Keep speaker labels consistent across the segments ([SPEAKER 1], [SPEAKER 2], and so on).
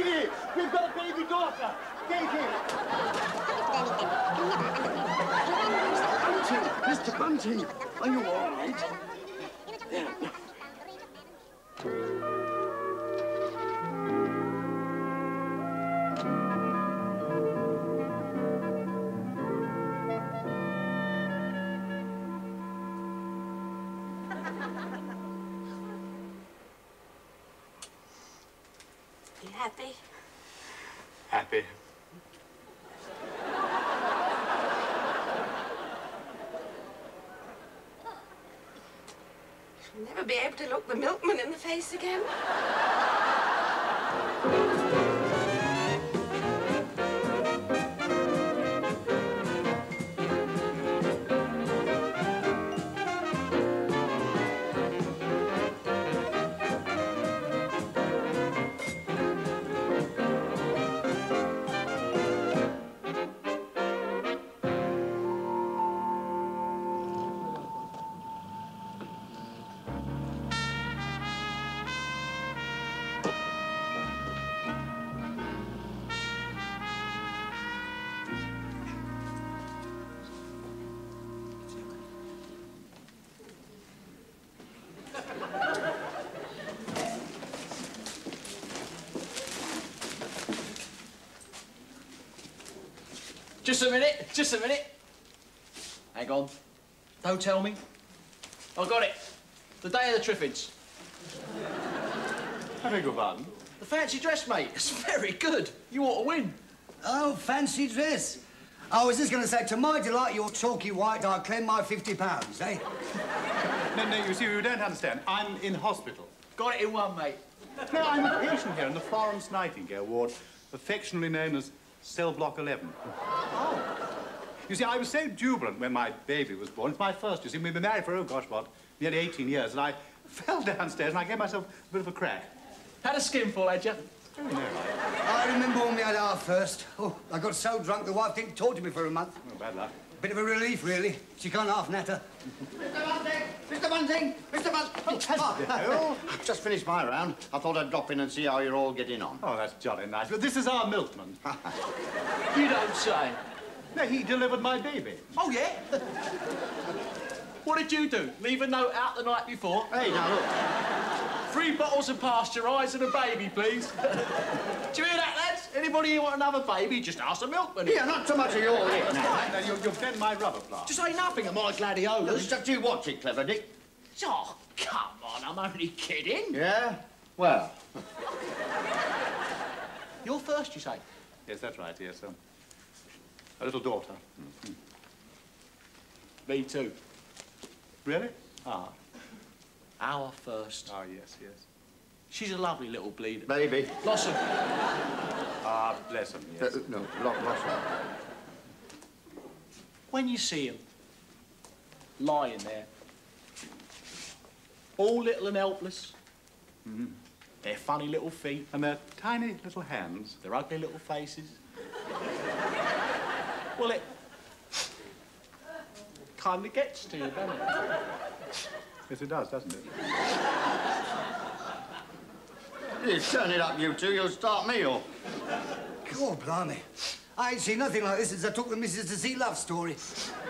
[SPEAKER 1] lady! We've got a baby daughter! Take him! Mr. Bunting, are you all right? Yeah.
[SPEAKER 2] You happy?
[SPEAKER 3] Happy.
[SPEAKER 2] You'll never be able to look the milkman in the face again.
[SPEAKER 4] Just a minute, just a minute. Hang on. Don't tell me. I got it. The day of the Triffids.
[SPEAKER 3] I beg your pardon?
[SPEAKER 4] The fancy dress, mate. It's very good. You ought to win.
[SPEAKER 5] Oh, fancy dress. I was just going to say, to my delight, your chalky white, I claim my £50, eh?
[SPEAKER 3] No, you see, you don't understand. I'm in hospital.
[SPEAKER 4] Got it in one, mate.
[SPEAKER 3] No, I'm a patient here in the Florence Nightingale ward, affectionately known as Cell Block 11. Oh. You see, I was so jubilant when my baby was born. It's my first, you see. We've been married for, oh, gosh, what, nearly 18 years, and I fell downstairs and I gave myself a bit of a crack.
[SPEAKER 4] Had a skinful, had you?
[SPEAKER 3] Oh, no.
[SPEAKER 5] I remember when we had our first. Oh, I got so drunk the wife didn't talk to me for a month.
[SPEAKER 3] Oh, bad luck.
[SPEAKER 5] Bit of a relief, really. She can't half natter.
[SPEAKER 1] Mr. Bunting! Mr. Bunting! Mr. Bunting!
[SPEAKER 3] Oh,
[SPEAKER 1] I've just finished my round. I thought I'd drop in and see how you're all getting on.
[SPEAKER 3] oh, that's jolly nice. But this is our milkman.
[SPEAKER 4] You don't say.
[SPEAKER 3] No, he delivered my baby.
[SPEAKER 4] Oh, yeah? What did you do? Leave a note out the night before?
[SPEAKER 1] Hey, now look.
[SPEAKER 4] 3 bottles of pasteurised and a baby, please. Do you hear that, lads? Anybody here want another baby, just ask the milkman.
[SPEAKER 1] Yeah, not so much of your lip now.
[SPEAKER 3] Now, you've bent my rubber plant.
[SPEAKER 4] Just say nothing of my gladiolas.
[SPEAKER 1] Just you watch it, Clever Dick.
[SPEAKER 4] Oh, come on, I'm only kidding.
[SPEAKER 1] Yeah? Well.
[SPEAKER 4] You're first, you say?
[SPEAKER 3] Yes, that's right, yes. A little daughter.
[SPEAKER 4] Me too.
[SPEAKER 3] Really? Ah.
[SPEAKER 4] Our first.
[SPEAKER 3] Ah, yes, yes.
[SPEAKER 4] She's a lovely little bleeder.
[SPEAKER 1] Baby.
[SPEAKER 4] Blossom.
[SPEAKER 3] Ah, bless him, yes.
[SPEAKER 1] No, Blossom.
[SPEAKER 4] When you see him lying there, all little and helpless, their funny little feet,
[SPEAKER 3] And their tiny little hands.
[SPEAKER 4] their ugly little faces, well, it kind of gets to you, doesn't it?
[SPEAKER 3] Yes, it does, doesn't it?
[SPEAKER 1] You turn it up, you two. You'll start me off.
[SPEAKER 5] God, blimey. I ain't seen nothing like this since I took the missus to see Love Story.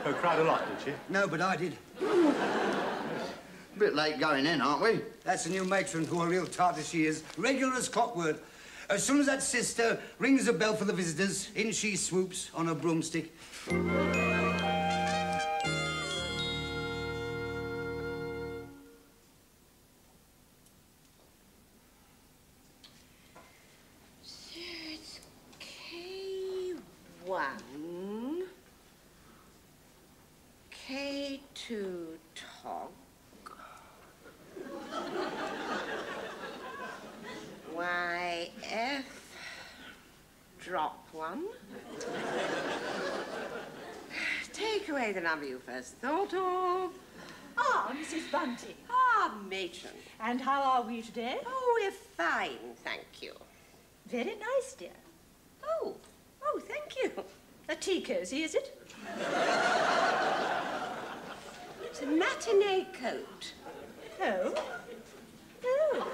[SPEAKER 3] Oh, cried a lot, did she?
[SPEAKER 5] No, but I did.
[SPEAKER 1] A bit late going in, aren't we?
[SPEAKER 5] That's the new matron, who a real tartar she is. Regular as clockwork. As soon as that sister rings the bell for the visitors, in she swoops on a broomstick.
[SPEAKER 2] K1, K2 Tog, YF drop 1. Take away the number you first thought of.
[SPEAKER 6] Ah, Mrs. Bunting.
[SPEAKER 2] Ah, matron.
[SPEAKER 6] And how are we today?
[SPEAKER 2] Oh, we're fine, thank you.
[SPEAKER 6] Very nice, dear.
[SPEAKER 2] Oh, thank you.
[SPEAKER 6] A tea cosy, is it?
[SPEAKER 2] It's a matinee coat.
[SPEAKER 6] Oh. Oh.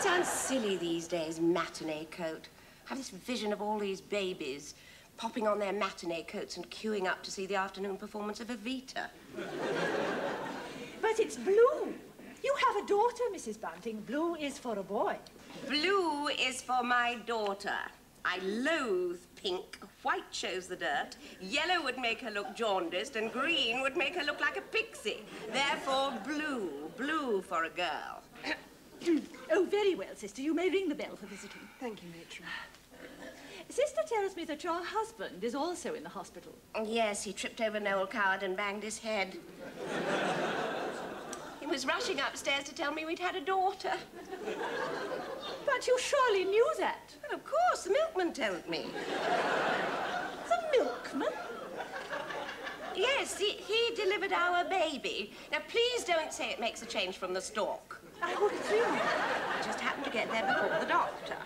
[SPEAKER 2] sounds silly these days, matinee coat. I have this vision of all these babies popping on their matinee coats and queuing up to see the afternoon performance of Evita.
[SPEAKER 6] But it's blue. You have a daughter, Mrs. Bunting. Blue is for a boy.
[SPEAKER 2] Blue is for my daughter. I loathe pink. White shows the dirt. Yellow would make her look jaundiced, and green would make her look like a pixie. Therefore, blue. Blue for a girl.
[SPEAKER 6] Oh, very well, sister. You may ring the bell for visiting.
[SPEAKER 2] Thank you, matron.
[SPEAKER 6] Sister tells me that your husband is also in the hospital.
[SPEAKER 2] Yes, he tripped over Noel Coward and banged his head. He was rushing upstairs to tell me we'd had a daughter.
[SPEAKER 6] But you surely knew that.
[SPEAKER 2] Well, of course, the milkman told me.
[SPEAKER 6] The milkman?
[SPEAKER 2] Yes, he delivered our baby. Now, please don't say it makes a change from the stalk.
[SPEAKER 6] I wouldn't think.
[SPEAKER 2] I just happened to get there before the doctor.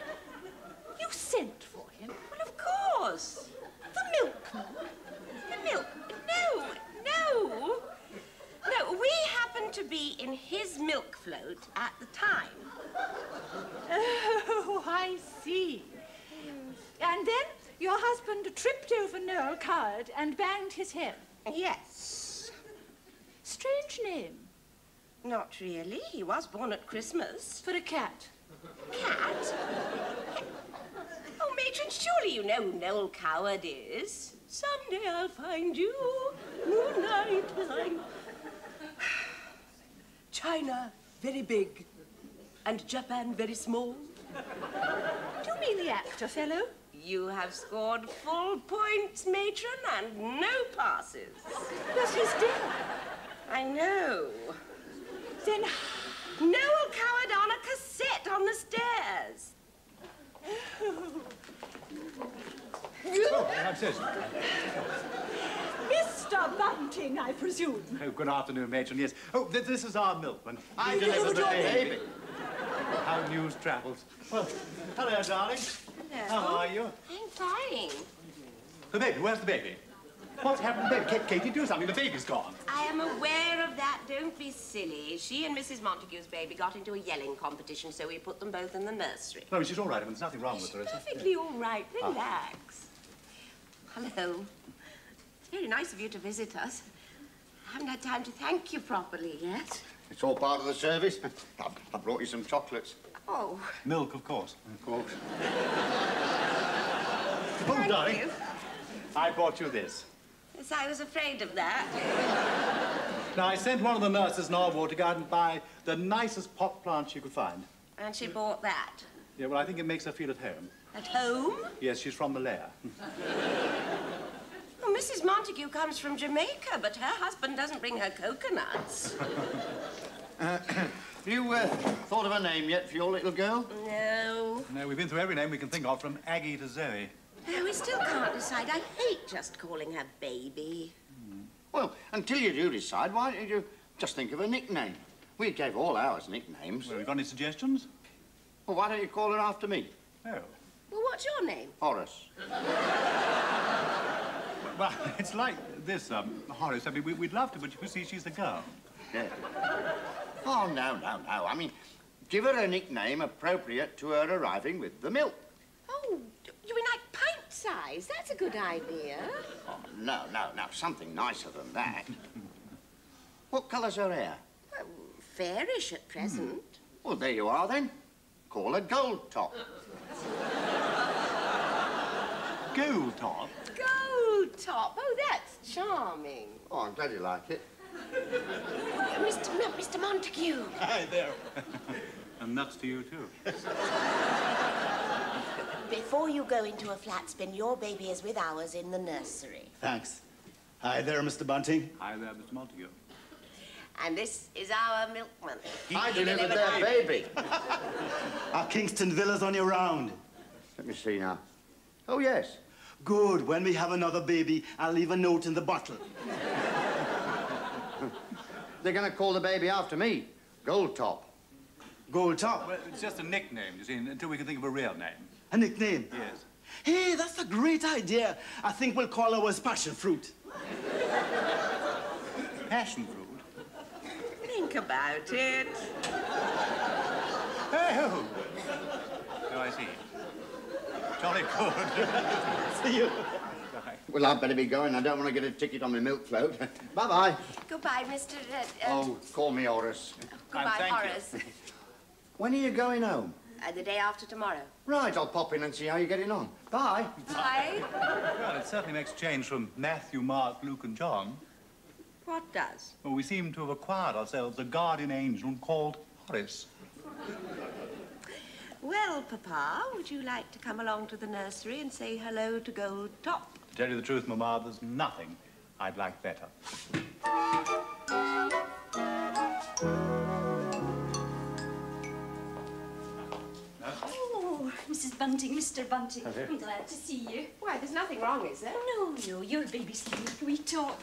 [SPEAKER 6] You sent for him?
[SPEAKER 2] Well, of course.
[SPEAKER 6] The milkman?
[SPEAKER 2] The milk... No. No, we happened to be in his milk float at the time.
[SPEAKER 6] Oh, I see. And then your husband tripped over Noel Coward and banged his head.
[SPEAKER 2] Yes.
[SPEAKER 6] Strange name.
[SPEAKER 2] Not really. He was born at Christmas.
[SPEAKER 6] For a cat.
[SPEAKER 2] Cat? Oh, matron, surely you know who Noel Coward is. Someday I'll find you, moonlight behind. China, very big, and Japan, very small.
[SPEAKER 6] Do you mean the actor fellow?
[SPEAKER 2] You have scored full points, matron, and no passes.
[SPEAKER 6] But he's dead.
[SPEAKER 2] I know.
[SPEAKER 6] Then...
[SPEAKER 2] Noel Coward on a cassette on the stairs.
[SPEAKER 3] Oh, that's it.
[SPEAKER 6] Mr. Bunting, I presume.
[SPEAKER 3] Oh, good afternoon, matron. Yes. Oh, this is our milkman.
[SPEAKER 4] I delivered the baby.
[SPEAKER 3] How news travels. Well, hello, darling.
[SPEAKER 2] Hello.
[SPEAKER 3] How are you?
[SPEAKER 2] I'm fine.
[SPEAKER 3] The baby, where's the baby? What's happened to the baby? Katie, do something. The baby's gone.
[SPEAKER 2] I am aware of that. Don't be silly. She and Mrs. Montague's baby got into a yelling competition, so we put them both in the nursery.
[SPEAKER 3] No, she's all right. I mean, there's nothing wrong with her, is there?
[SPEAKER 2] Perfectly all right. Relax. Hello. It's very nice of you to visit us. I haven't had time to thank you properly yet.
[SPEAKER 1] It's all part of the service. I brought you some chocolates.
[SPEAKER 2] Oh.
[SPEAKER 3] Milk, of course. Of course.
[SPEAKER 2] Thank
[SPEAKER 3] darling.
[SPEAKER 2] you.
[SPEAKER 3] I brought you this.
[SPEAKER 2] Yes, I was afraid of that.
[SPEAKER 3] Now, I sent one of the nurses in our ward to go out and buy the nicest pot plant she could find.
[SPEAKER 2] And she bought that.
[SPEAKER 3] Yeah, well, I think it makes her feel at home.
[SPEAKER 2] At home?
[SPEAKER 3] Yes, she's from Malaya.
[SPEAKER 2] Well, Mrs. Montague comes from Jamaica, but her husband doesn't bring her coconuts.
[SPEAKER 1] You thought of a name yet for your little girl?
[SPEAKER 2] No.
[SPEAKER 3] No, we've been through every name we can think of, from Aggie to Zoe.
[SPEAKER 2] No, we still can't decide. I hate just calling her baby.
[SPEAKER 1] Well, until you do decide, why don't you just think of a nickname? We gave all ours nicknames.
[SPEAKER 3] Well, have you got any suggestions?
[SPEAKER 1] Well, why don't you call her after me?
[SPEAKER 3] Oh.
[SPEAKER 2] Well, what's your name?
[SPEAKER 1] Horace.
[SPEAKER 3] Well, it's like this, Horace. I mean, we'd love to, but you see, she's the girl.
[SPEAKER 1] Yeah. Oh, no. I mean, give her a nickname appropriate to her arriving with the milk.
[SPEAKER 2] Oh, you mean like pint size? That's a good idea.
[SPEAKER 1] Oh, no. Something nicer than that. What colour's her hair?
[SPEAKER 2] Well, fairish at present.
[SPEAKER 1] Well, there you are, then. Call her Gold Top.
[SPEAKER 3] Gold top?
[SPEAKER 2] Gold top. Oh, that's charming.
[SPEAKER 1] Oh, I'm glad you like it.
[SPEAKER 2] Mr. Montague.
[SPEAKER 3] Hi there. And nuts to you, too.
[SPEAKER 2] Before you go into a flat spin, your baby is with ours in the nursery.
[SPEAKER 7] Thanks. Hi there, Mr. Bunting.
[SPEAKER 3] Hi there, Mr. Montague.
[SPEAKER 2] And this is our milkman.
[SPEAKER 1] I delivered their baby.
[SPEAKER 7] Our Kingston Villa's on your round.
[SPEAKER 1] Let me see now. Oh, yes.
[SPEAKER 7] Good. When we have another baby, I'll leave a note in the bottle.
[SPEAKER 1] They're going to call the baby after me. Gold Top.
[SPEAKER 7] Gold Top.
[SPEAKER 3] Well, it's just a nickname, you see, until we can think of a real name.
[SPEAKER 7] A nickname?
[SPEAKER 3] Yes.
[SPEAKER 7] Hey, that's a great idea. I think we'll call ours Passion Fruit.
[SPEAKER 3] Passion fruit?
[SPEAKER 2] Think about it.
[SPEAKER 3] Oh, Jolly good.
[SPEAKER 7] See you.
[SPEAKER 1] Well, I'd better be going. I don't want to get a ticket on my milk float. Bye-bye.
[SPEAKER 2] Goodbye, Mr.
[SPEAKER 1] Oh, call me Horace.
[SPEAKER 2] Goodbye,
[SPEAKER 3] thank you.
[SPEAKER 2] Horace.
[SPEAKER 1] When are you going home?
[SPEAKER 2] The day after tomorrow.
[SPEAKER 1] Right, I'll pop in and see how you're getting on. Bye.
[SPEAKER 2] Bye.
[SPEAKER 3] Well, it certainly makes a change from Matthew, Mark, Luke, and John.
[SPEAKER 2] What does?
[SPEAKER 3] Well, we seem to have acquired ourselves a guardian angel called Horace.
[SPEAKER 2] Well, Papa, would you like to come along to the nursery and say hello to Gold Top?
[SPEAKER 3] To tell you the truth, Mamma, there's nothing I'd like better.
[SPEAKER 8] Oh, Mrs. Bunting, Mr. Bunting.
[SPEAKER 3] Hello.
[SPEAKER 8] I'm glad to see you.
[SPEAKER 2] Why, there's nothing wrong, is there?
[SPEAKER 8] No, your baby's having a wee talk.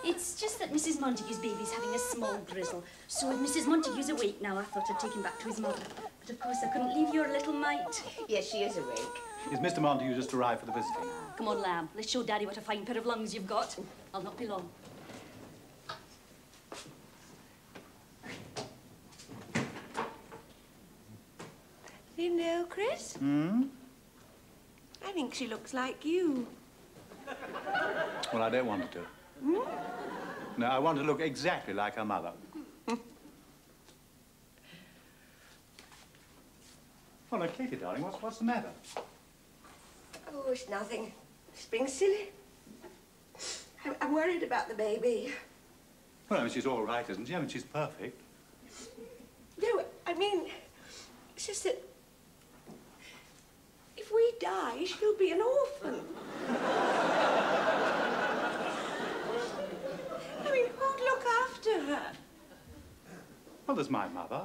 [SPEAKER 8] It's just that Mrs. Montague's baby's having a small grizzle. So if Mrs. Montague's awake now, I thought I'd take him back to his mother. But of course, I couldn't leave your little mite.
[SPEAKER 2] Yes, she is awake.
[SPEAKER 3] Is Mr. Montague just arrived for the visiting?
[SPEAKER 8] Come on, lamb. Let's show Daddy what a fine pair of lungs you've got. I'll not be long.
[SPEAKER 2] You know, Chris? I think she looks like you.
[SPEAKER 3] Well, I don't want her to. No, I want her to look exactly like her mother. Well, now, Katie, darling, what's the matter?
[SPEAKER 2] Oh, it's nothing. Just being silly. I'm worried about the baby.
[SPEAKER 3] Well, I mean, she's all right, isn't she? I mean, she's perfect.
[SPEAKER 2] No, I mean, it's just that if we die, she'll be an orphan. I mean, who'd look after her?
[SPEAKER 3] Well, there's my mother.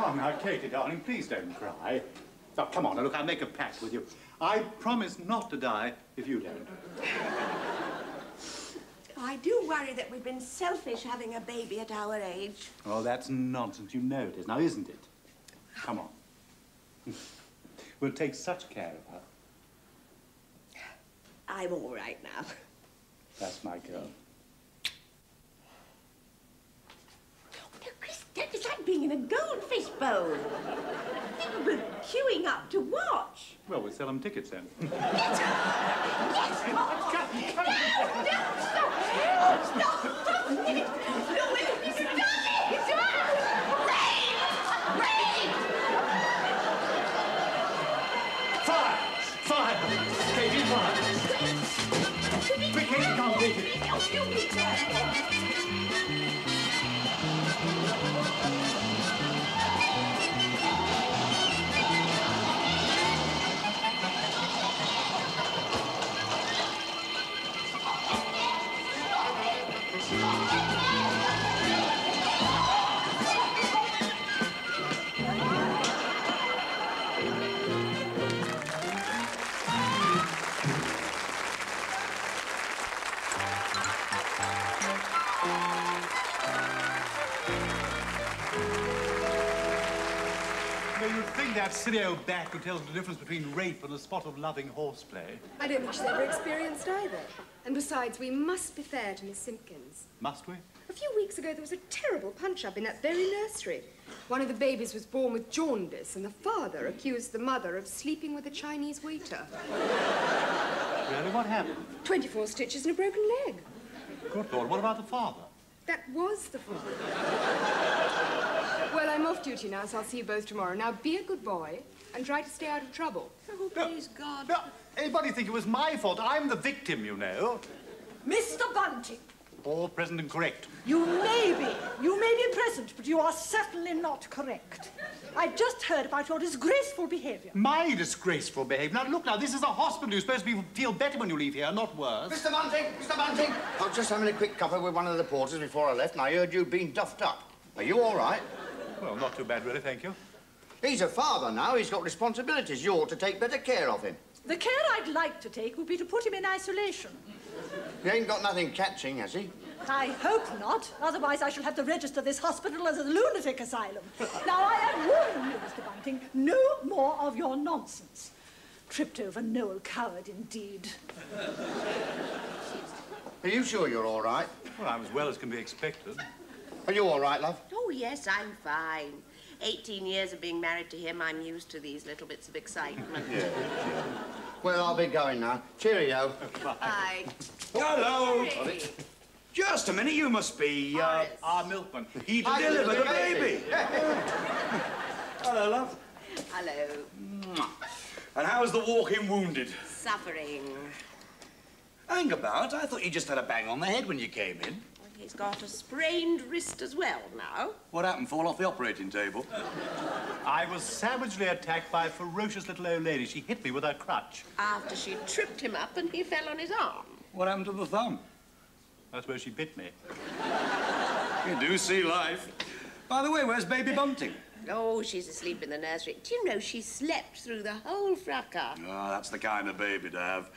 [SPEAKER 3] Oh, now, Katie, darling, please don't cry. Oh, come on, now, look, I'll make a pact with you. I promise not to die if you don't.
[SPEAKER 2] I do worry that we've been selfish having a baby at our age.
[SPEAKER 3] Oh, that's nonsense. You know it is. Now, isn't it? Come on. We'll take such care of her.
[SPEAKER 2] I'm all right now.
[SPEAKER 3] That's my girl.
[SPEAKER 2] No, Chris, it's like being in a goldfish bowl. People were queuing up to watch.
[SPEAKER 3] Well, we'll sell them tickets then.
[SPEAKER 2] Yes! Stop! No, wait, you can do it!
[SPEAKER 3] Fire! Fire! Katie, fire! Quick, Katie, come, Katie. You'd think that silly old bat could tell us the difference between rape and a spot of loving horseplay.
[SPEAKER 9] I don't think she's ever experienced either. And besides, we must be fair to Miss Simpkins.
[SPEAKER 3] Must we?
[SPEAKER 9] A few weeks ago, there was a terrible punch-up in that very nursery. One of the babies was born with jaundice, and the father accused the mother of sleeping with a Chinese waiter.
[SPEAKER 3] Really? What happened?
[SPEAKER 9] 24 stitches and a broken leg.
[SPEAKER 3] Good Lord, what about the father?
[SPEAKER 9] That was the father. Well, I'm off duty now, so I'll see you both tomorrow. Now, be a good boy and try to stay out of trouble.
[SPEAKER 2] Oh, please, God.
[SPEAKER 3] No, anybody think it was my fault? I'm the victim, you know.
[SPEAKER 10] Mr. Bunting,
[SPEAKER 3] All present and correct.
[SPEAKER 10] you may be present, but you are certainly not correct. I just heard about your disgraceful behavior.
[SPEAKER 3] My disgraceful behavior. Now, look, now, this is a hospital. You're supposed to feel better when you leave here, not worse.
[SPEAKER 1] Mr. Bunting! Mr. Bunting! I was just having a quick cuppa with one of the porters before I left, and I heard you'd been duffed up. Are you all right?
[SPEAKER 3] Well, not too bad, really, thank you.
[SPEAKER 1] He's a father now. He's got responsibilities. You ought to take better care of him.
[SPEAKER 10] The care I'd like to take would be to put him in isolation.
[SPEAKER 1] He ain't got nothing catching, has he?
[SPEAKER 10] I hope not. Otherwise, I shall have to register this hospital as a lunatic asylum. Now, I am warning you, Mr. Bunting, no more of your nonsense. Tripped over Noel Coward, indeed.
[SPEAKER 1] Are you sure you're all right?
[SPEAKER 3] Well, I'm as well as can be expected.
[SPEAKER 1] Are you all right, love?
[SPEAKER 2] Oh, yes, I'm fine. 18 years of being married to him, I'm used to these little bits of excitement.
[SPEAKER 1] Yeah. Well, I'll be going now. Cheerio.
[SPEAKER 2] Bye.
[SPEAKER 5] Hello.
[SPEAKER 2] Harry.
[SPEAKER 5] Just a minute, you must be,
[SPEAKER 3] Our milkman.
[SPEAKER 5] he delivered the baby. Hello, love.
[SPEAKER 2] Hello.
[SPEAKER 5] And how's the walking wounded?
[SPEAKER 2] Suffering.
[SPEAKER 5] Hang about. I thought you just had a bang on the head when you came in.
[SPEAKER 2] Well, he's got a sprained wrist as well now.
[SPEAKER 5] What happened? Fall off the operating table?
[SPEAKER 3] I was savagely attacked by a ferocious little old lady. She hit me with her crutch.
[SPEAKER 2] After she tripped him up and he fell on his arm.
[SPEAKER 5] What happened to the thumb?
[SPEAKER 3] That's where she bit me.
[SPEAKER 5] You do see life. By the way, where's baby Bunting?
[SPEAKER 2] Oh, she's asleep in the nursery. Do you know she slept through the whole fracas?
[SPEAKER 5] Oh, that's the kind of baby to have.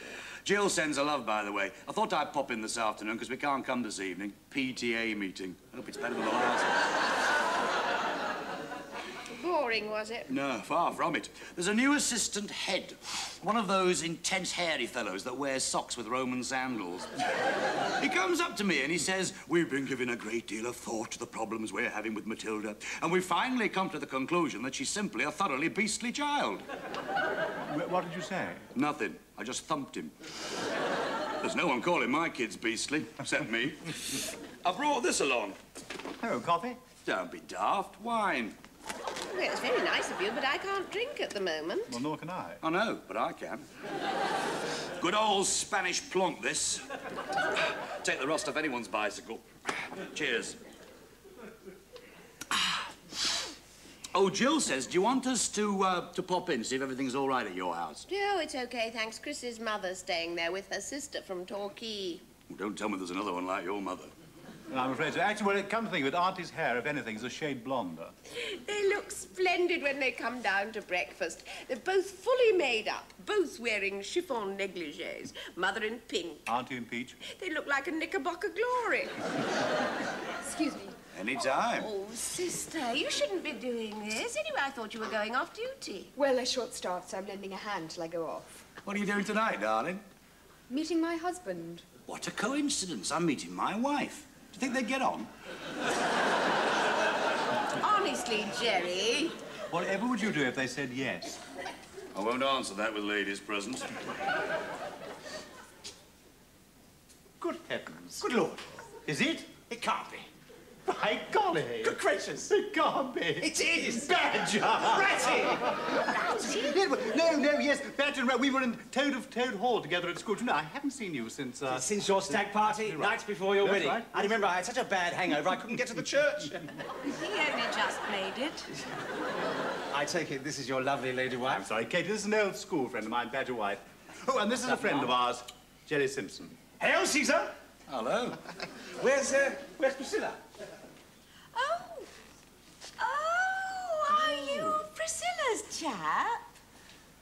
[SPEAKER 5] Jill sends her love, by the way. I thought I'd pop in this afternoon because we can't come this evening. PTA meeting. Hope it's better than the last.
[SPEAKER 2] Boring, was it?
[SPEAKER 5] No, far from it. There's a new assistant head. One of those intense, hairy fellows that wears socks with Roman sandals. He comes up to me and he says, we've been giving a great deal of thought to the problems we're having with Matilda, and we've finally come to the conclusion that she's simply a thoroughly beastly child.
[SPEAKER 3] What did you say?
[SPEAKER 5] Nothing. I just thumped him. There's no one calling my kids beastly, except me. I brought this along.
[SPEAKER 3] Oh, coffee?
[SPEAKER 5] Don't be daft. Wine.
[SPEAKER 2] Well, it's very nice of you, but I can't drink at the moment.
[SPEAKER 3] Well, nor can I.
[SPEAKER 5] I know, but I can. Good old Spanish plonk, this. Take the rust off anyone's bicycle. Cheers. Oh, Jill says, do you want us to pop in, see if everything's all right at your house?
[SPEAKER 2] No, it's okay, thanks. Chris's mother's staying there with her sister from Torquay.
[SPEAKER 5] Well, don't tell me there's another one like your mother.
[SPEAKER 3] No, I'm afraid so. Actually, well, come to think of it, Auntie's hair, if anything, is a shade blonder.
[SPEAKER 2] They look splendid when they come down to breakfast. They're both fully made up, both wearing chiffon negligés. Mother in pink.
[SPEAKER 3] Auntie in peach.
[SPEAKER 2] They look like a Knickerbocker glory.
[SPEAKER 9] Excuse me.
[SPEAKER 5] Any time.
[SPEAKER 2] Oh, sister, you shouldn't be doing this. Anyway, I thought you were going off duty.
[SPEAKER 9] Well, they're short-staffed, so I'm lending a hand till I go off.
[SPEAKER 5] What are you doing tonight, darling?
[SPEAKER 9] Meeting my husband.
[SPEAKER 5] What a coincidence. I'm meeting my wife. Do you think they'd get on?
[SPEAKER 2] Honestly, Jerry.
[SPEAKER 3] Whatever would you do if they said yes?
[SPEAKER 5] I won't answer that with ladies present.
[SPEAKER 3] Good heavens.
[SPEAKER 7] Good Lord.
[SPEAKER 3] Is it?
[SPEAKER 7] It can't be.
[SPEAKER 3] By golly.
[SPEAKER 7] Good gracious.
[SPEAKER 3] It can't be.
[SPEAKER 7] It is.
[SPEAKER 3] Badger.
[SPEAKER 7] Ratty.
[SPEAKER 3] No, yes, Badger and Rat. We were in Toad Hall together at school. You know, I haven't seen you since...
[SPEAKER 7] Since your stag party,
[SPEAKER 3] Right.
[SPEAKER 7] night before your
[SPEAKER 3] That's
[SPEAKER 7] wedding.
[SPEAKER 3] right.
[SPEAKER 7] I remember I had such a bad hangover I couldn't get to the church.
[SPEAKER 2] He only just made it.
[SPEAKER 7] I take it this is your lovely lady wife?
[SPEAKER 3] I'm sorry, Katie, this is an old school friend of mine, Badger wife. Oh, and this is a friend of ours, Jerry Simpson.
[SPEAKER 7] Hail, Caesar.
[SPEAKER 5] Hello.
[SPEAKER 7] Where's Priscilla?
[SPEAKER 2] Oh, are you Priscilla's chap?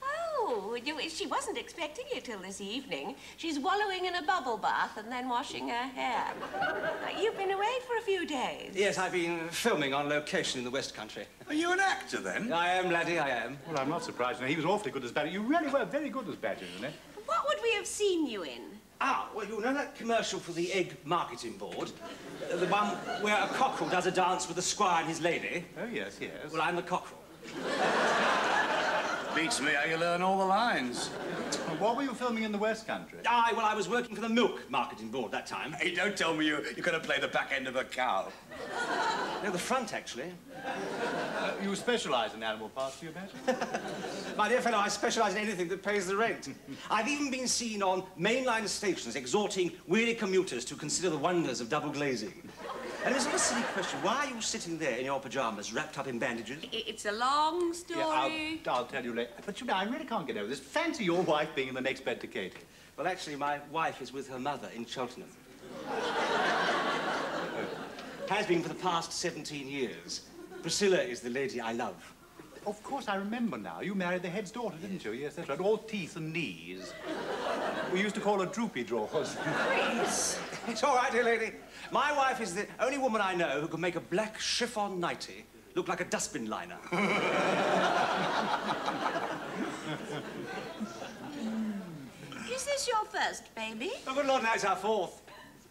[SPEAKER 2] Oh, she wasn't expecting you till this evening. She's wallowing in a bubble bath and then washing her hair. You've been away for a few days.
[SPEAKER 7] Yes, I've been filming on location in the West Country.
[SPEAKER 5] Are you an actor, then?
[SPEAKER 7] I am, laddie, I am.
[SPEAKER 3] Well, I'm not surprised. You know, he was awfully good as Badger. You really were very good as Badger, isn't it?
[SPEAKER 2] What would we have seen you in?
[SPEAKER 7] Ah, well, you know that commercial for the egg marketing board? The one where a cockerel does a dance with the squire and his lady?
[SPEAKER 3] Oh, yes, yes.
[SPEAKER 7] Well, I'm the cockerel.
[SPEAKER 5] Beats me how you learn all the lines.
[SPEAKER 3] Well, what were you filming in the West Country?
[SPEAKER 7] Well, I was working for the milk marketing board that time.
[SPEAKER 5] Hey, don't tell me you're going to play the back end of a cow.
[SPEAKER 7] No, the front, actually.
[SPEAKER 3] You specialise in animal parts, do you, Badger?
[SPEAKER 7] My dear fellow, I specialise in anything that pays the rent. I've even been seen on mainline stations exhorting weary commuters to consider the wonders of double glazing. And it's not a silly question. Why are you sitting there in your pyjamas, wrapped up in bandages?
[SPEAKER 2] It's a long story.
[SPEAKER 3] Yeah, I'll tell you later. But, you know, I really can't get over this. Fancy your wife being in the next bed to Katie.
[SPEAKER 7] Well, actually, my wife is with her mother in Cheltenham. Has been for the past 17 years. Priscilla is the lady I love.
[SPEAKER 3] Of course, I remember now. You married the head's daughter, didn't you? Yes, that's right. All teeth and knees. We used to call her droopy drawers.
[SPEAKER 2] Chris.
[SPEAKER 7] It's all right, dear lady. My wife is the only woman I know who can make a black chiffon nightie look like a dustbin liner.
[SPEAKER 2] Is this your first baby?
[SPEAKER 7] Oh, good Lord, no, it's our fourth.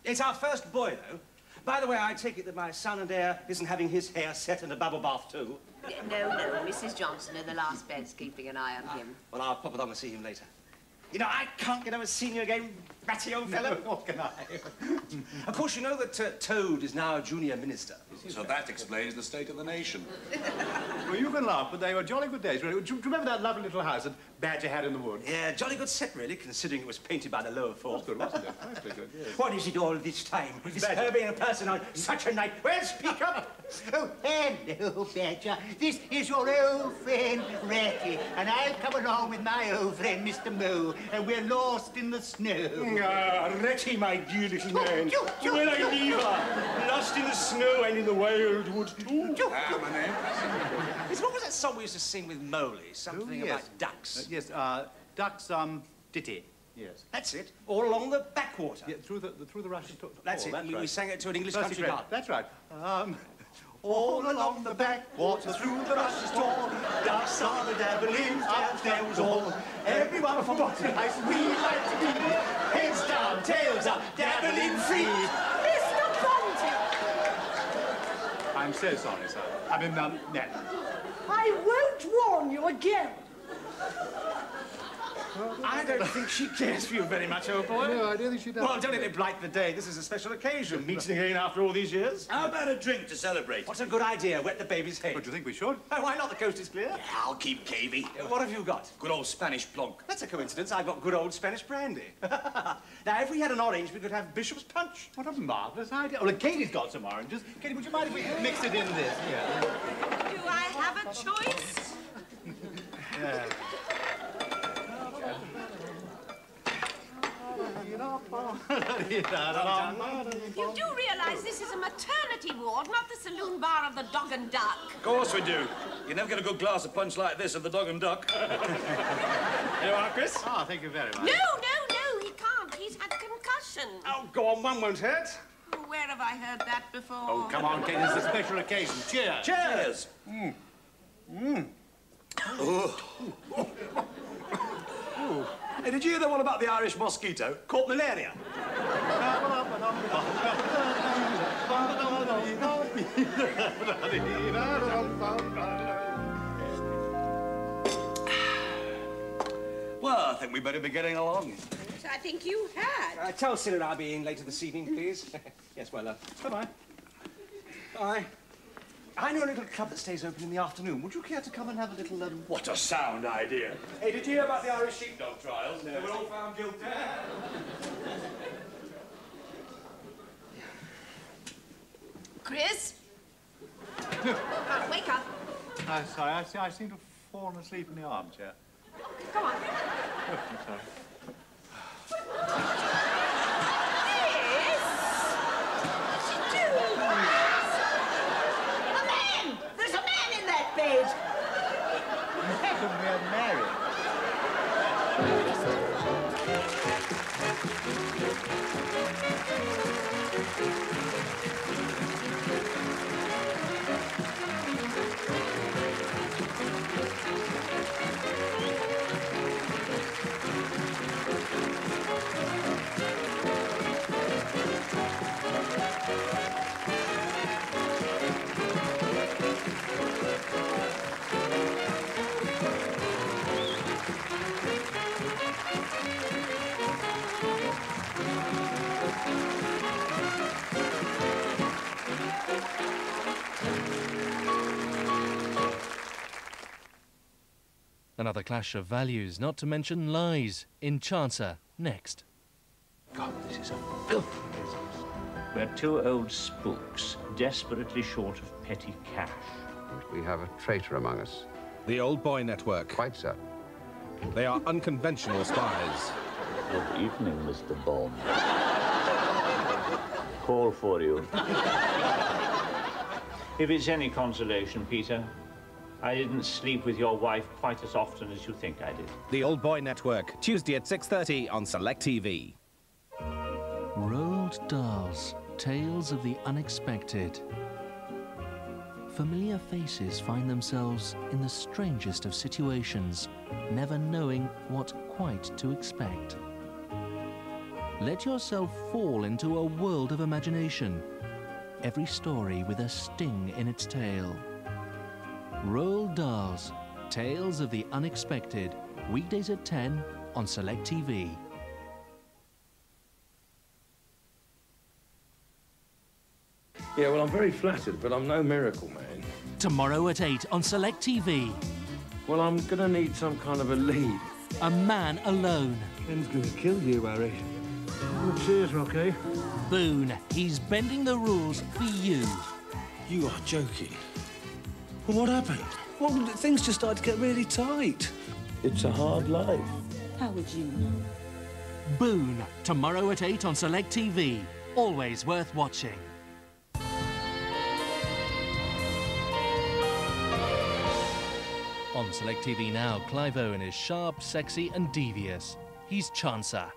[SPEAKER 7] It's our first boy, though. By the way, I take it that my son and heir isn't having his hair set in a bubble bath, too.
[SPEAKER 2] No, Mrs. Johnson in the last bed's keeping an eye on him.
[SPEAKER 7] Well, I'll pop along and see him later. You know, I can't get over seeing you again, Batty, old fellow.
[SPEAKER 3] Nor can I.
[SPEAKER 7] Of course, you know that Toad is now a junior minister.
[SPEAKER 5] So that explains the state of the nation.
[SPEAKER 3] Well, you can laugh, but they were jolly good days. Really. Do you remember that lovely little house that Badger had in the wood?
[SPEAKER 7] Yeah, jolly good set, really, considering it was painted by the lower fourth.
[SPEAKER 3] That's good, wasn't it? Nicely good, yes.
[SPEAKER 7] What is it all this time? Disturbing a person on such a night. Well, speak up!
[SPEAKER 11] Oh, hello, Badger. This is your old friend, Ratty, and I've come along with my old friend, Mr. Moo, and we're lost in the snow.
[SPEAKER 7] Ah, Ratty, my dear little man. Where I leave her? Lost in the snow and in the wildwood, too.
[SPEAKER 5] My name?
[SPEAKER 7] What was that song we used to sing with Moley? Something
[SPEAKER 3] yes.
[SPEAKER 7] about ducks.
[SPEAKER 3] Yes, ducks, ditty. Yes.
[SPEAKER 7] That's it. All along the backwater.
[SPEAKER 3] Yeah, through the Russian...
[SPEAKER 7] That's it. We sang it to an English country garden.
[SPEAKER 3] That's right. All along the backwater, through the rushes tall, ducks are the dabbling, up there was all. Everyone for what ice we like to be. Heads down, tails up, dabbling free.
[SPEAKER 10] Mr. Bunting!
[SPEAKER 3] I'm so sorry, sir. I mean, no.
[SPEAKER 10] I won't warn you again.
[SPEAKER 7] I don't think she cares for you very much, old boy.
[SPEAKER 3] No, I don't think she does.
[SPEAKER 7] Well, don't let it blight the day. This is a special occasion. Meeting again after all these years.
[SPEAKER 5] How about a drink to celebrate?
[SPEAKER 7] What a good idea. Wet the baby's head.
[SPEAKER 3] But do you think we should?
[SPEAKER 7] Oh, why not? The coast is clear.
[SPEAKER 5] Yeah, I'll keep cavey.
[SPEAKER 7] What have you got?
[SPEAKER 5] Good old Spanish plonk.
[SPEAKER 7] That's a coincidence. I've got good old Spanish brandy. Now, if we had an orange, we could have Bishop's Punch.
[SPEAKER 3] What a marvellous idea. Oh, look, Katie's got some oranges. Katie, would you mind if we mixed it in this? Yeah.
[SPEAKER 2] Do I have a choice?
[SPEAKER 3] Yeah.
[SPEAKER 2] You do realise this is a maternity ward, not the saloon bar of the Dog and Duck.
[SPEAKER 5] Of course we do. You never get a good glass of punch like this at the Dog and Duck.
[SPEAKER 7] You are, Chris?
[SPEAKER 3] Oh, thank you very much.
[SPEAKER 2] No, he can't. He's had concussion.
[SPEAKER 7] Oh, go on, one won't hurt.
[SPEAKER 2] Oh, where have I heard that before?
[SPEAKER 3] Oh, come on, Katie, it's a special occasion. Cheers.
[SPEAKER 7] Cheers. Hey, did you hear the one about the Irish mosquito? Caught malaria.
[SPEAKER 5] Well, I think we better be getting along.
[SPEAKER 2] I think you had.
[SPEAKER 7] Tell Cyril I'll be in later this evening, please. Yes, well, bye-bye. Bye. I know a little club that stays open in the afternoon. Would you care to come and have a little,
[SPEAKER 5] What a sound idea.
[SPEAKER 7] Hey, did you hear about the Irish sheepdog trials? No. They were all found guilty.
[SPEAKER 2] Chris? Wake up.
[SPEAKER 3] I'm sorry, I seem to have fallen asleep in the armchair.
[SPEAKER 2] Come on.
[SPEAKER 3] Oh, I'm sorry.
[SPEAKER 2] There's a man in that bed.
[SPEAKER 3] Heaven, we are married.
[SPEAKER 12] Another clash of values, not to mention lies, in Chancer, next.
[SPEAKER 13] God, this is a filthy business. We're two old spooks, desperately short of petty cash.
[SPEAKER 14] We have a traitor among us.
[SPEAKER 15] The Old Boy Network.
[SPEAKER 14] Quite so.
[SPEAKER 15] They are unconventional spies.
[SPEAKER 13] Good evening, Mr. Bond. Call for you. If it's any consolation, Peter, I didn't sleep with your wife quite as often as you think I did.
[SPEAKER 15] The Old Boy Network, Tuesday at 6:30 on SelecTv.
[SPEAKER 12] Roald Dahl's Tales of the Unexpected. Familiar faces find themselves in the strangest of situations, never knowing what quite to expect. Let yourself fall into a world of imagination, every story with a sting in its tail. Roald Dahl's Tales of the Unexpected, weekdays at 10 on SelecTv.
[SPEAKER 16] Yeah, well, I'm very flattered, but I'm no miracle man.
[SPEAKER 12] Tomorrow at 8 on SelecTv.
[SPEAKER 16] Well, I'm gonna need some kind of a lead.
[SPEAKER 12] A Man Alone.
[SPEAKER 17] Ken's gonna kill you, Harry. Oh, cheers, Rocky.
[SPEAKER 12] Boone, he's bending the rules for you.
[SPEAKER 17] You are joking. Well, what happened? Well, things just started to get really tight.
[SPEAKER 16] It's a hard life.
[SPEAKER 8] How would you know?
[SPEAKER 12] Boone, tomorrow at 8 on SelecTv. Always worth watching. On SelecTv now, Clive Owen is sharp, sexy and devious. He's Chancer.